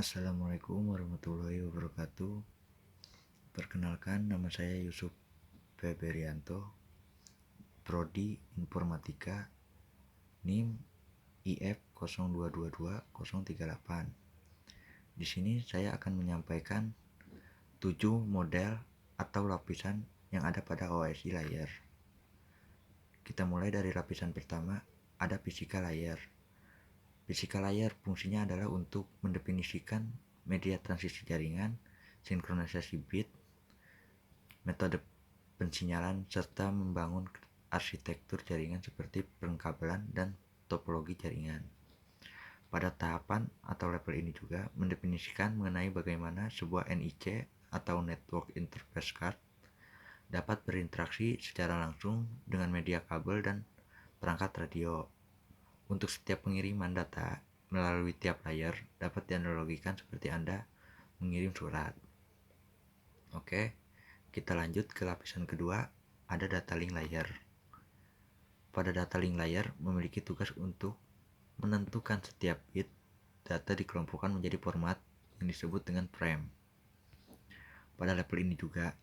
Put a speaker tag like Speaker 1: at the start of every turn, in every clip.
Speaker 1: Assalamualaikum warahmatullahi wabarakatuh. Perkenalkan, nama saya Yusuf Feberianto, Prodi Informatika, NIM IF 0222038. Di sini saya akan menyampaikan 7 model atau lapisan yang ada pada OSI layer. Kita mulai dari lapisan pertama, ada physical layer. Physical layer fungsinya adalah untuk mendefinisikan media transisi jaringan, sinkronisasi bit, metode pensinyalan, serta membangun arsitektur jaringan seperti pengkabelan dan topologi jaringan. Pada tahapan atau level ini juga mendefinisikan mengenai bagaimana sebuah NIC atau Network Interface Card dapat berinteraksi secara langsung dengan media kabel dan perangkat radio. Untuk setiap pengiriman data melalui tiap layer dapat dianalogikan seperti Anda mengirim surat. Oke, kita lanjut ke lapisan kedua, ada data link layer. Pada data link layer memiliki tugas untuk menentukan setiap bit data dikelompokkan menjadi format yang disebut dengan frame. Pada level ini juga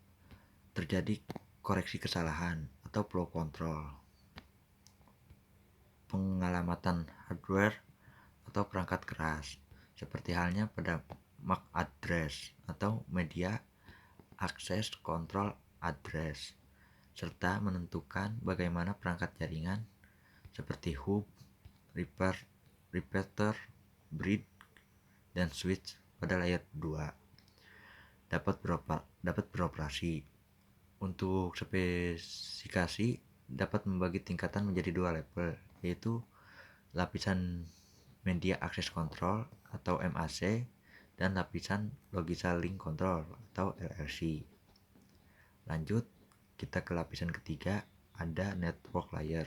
Speaker 1: terjadi koreksi kesalahan atau flow control, pengalamatan hardware atau perangkat keras, seperti halnya pada MAC address atau Media Access Control Address, serta menentukan bagaimana perangkat jaringan seperti hub, repeater, bridge, dan switch pada layer 2 dapat beroperasi. Untuk spesifikasi dapat membagi tingkatan menjadi 2 level, yaitu lapisan Media Access Control atau MAC dan lapisan Logical Link Control atau LLC. Lanjut, kita ke lapisan ketiga, ada network layer.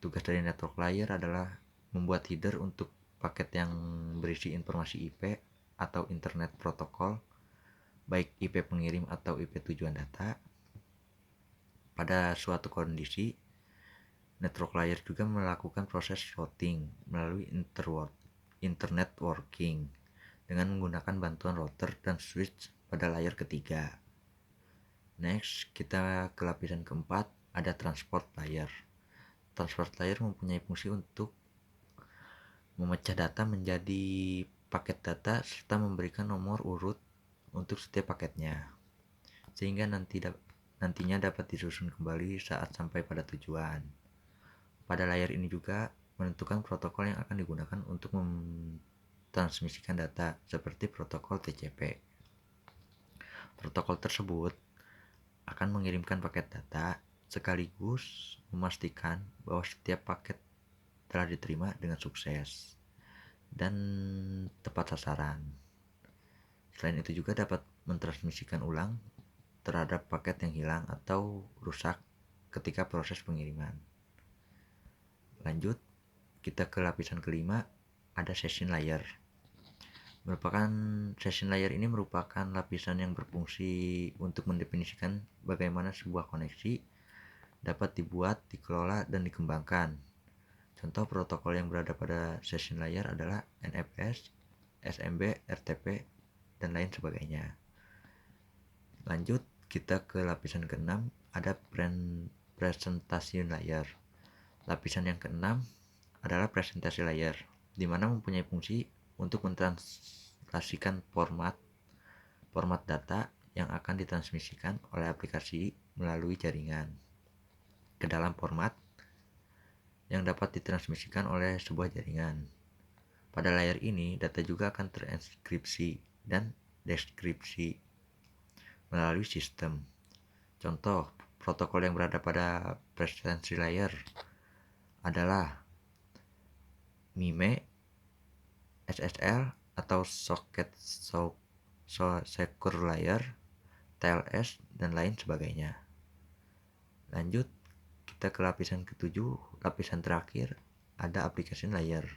Speaker 1: Tugas dari network layer adalah membuat header untuk paket yang berisi informasi IP atau internet protokol, baik IP pengirim atau IP tujuan data. Pada suatu kondisi, network layer juga melakukan proses routing melalui internet working dengan menggunakan bantuan router dan switch pada layer ketiga. Next, kita ke lapisan keempat, ada transport layer. Transport layer mempunyai fungsi untuk memecah data menjadi paket data serta memberikan nomor urut untuk setiap paketnya, sehingga nantinya dapat disusun kembali saat sampai pada tujuan. Pada layer ini juga menentukan protokol yang akan digunakan untuk mentransmisikan data seperti protokol TCP. Protokol tersebut akan mengirimkan paket data sekaligus memastikan bahwa setiap paket telah diterima dengan sukses dan tepat sasaran. Selain itu juga dapat mentransmisikan ulang terhadap paket yang hilang atau rusak ketika proses pengiriman. Lanjut, kita ke lapisan kelima, ada session layer. Session layer ini merupakan lapisan yang berfungsi untuk mendefinisikan bagaimana sebuah koneksi dapat dibuat, dikelola, dan dikembangkan. Contoh protokol yang berada pada session layer adalah NFS, SMB, RTP, dan lain sebagainya. Lanjut, kita ke lapisan ke-6, ada presentation layer. Lapisan yang ke-6 adalah presentasi layer, di mana mempunyai fungsi untuk mentranslasikan format data yang akan ditransmisikan oleh aplikasi melalui jaringan ke dalam format yang dapat ditransmisikan oleh sebuah jaringan. Pada layer ini, data juga akan terenkripsi dan deskripsi melalui sistem. Contoh, protokol yang berada pada presentation layer adalah MIME, SSL atau Socket Secure Layer, TLS, dan lain sebagainya. Lanjut, kita ke lapisan ketujuh, lapisan terakhir, ada application layer.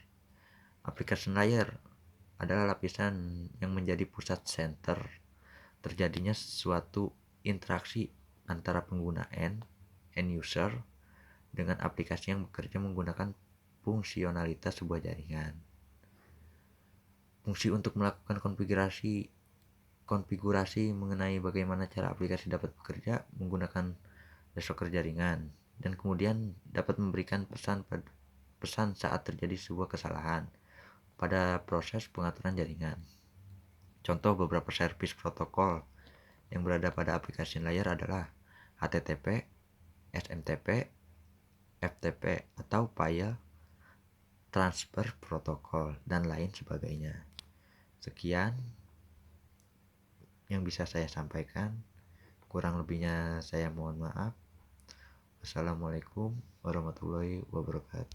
Speaker 1: Application layer adalah lapisan yang menjadi pusat center terjadinya suatu interaksi antara pengguna end user dengan aplikasi yang bekerja menggunakan fungsionalitas sebuah jaringan. Fungsi untuk melakukan konfigurasi mengenai bagaimana cara aplikasi dapat bekerja menggunakan resource jaringan, dan kemudian dapat memberikan pesan saat terjadi sebuah kesalahan pada proses pengaturan jaringan. Contoh beberapa service protokol yang berada pada application layer adalah HTTP, SMTP, FTP atau File Transfer Protocol, dan lain sebagainya. Sekian yang bisa saya sampaikan. Kurang lebihnya saya mohon maaf. Wassalamualaikum warahmatullahi wabarakatuh.